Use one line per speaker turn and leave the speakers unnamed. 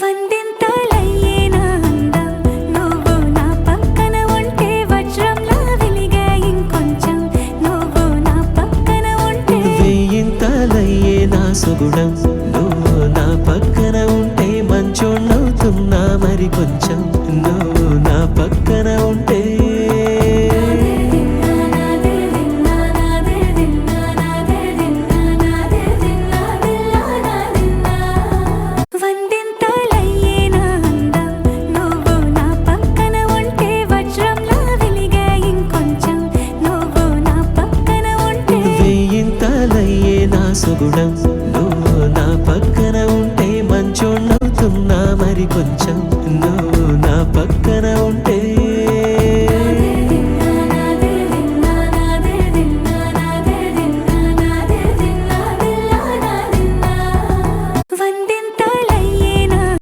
వందింతలయ్యేనా అందం నువ్వు నా పక్కన ఉంటే వజ్రంలా వెలిగే ఇంకొంచెం నువ్వు నా పక్కన ఉంటే
వేయింతలయ్యేనా సుగుణం నువ్వు నా పక్కన ఉంటే మంచోణ్ణవుతున్నా మరి కొంచెం నువ్వు నా పక్కన ఉంటే సుగుణం నువ్వు నా పక్కన ఉంటే మంచోణ్ణవుతున్నా మరి కొంచెం నువ్వు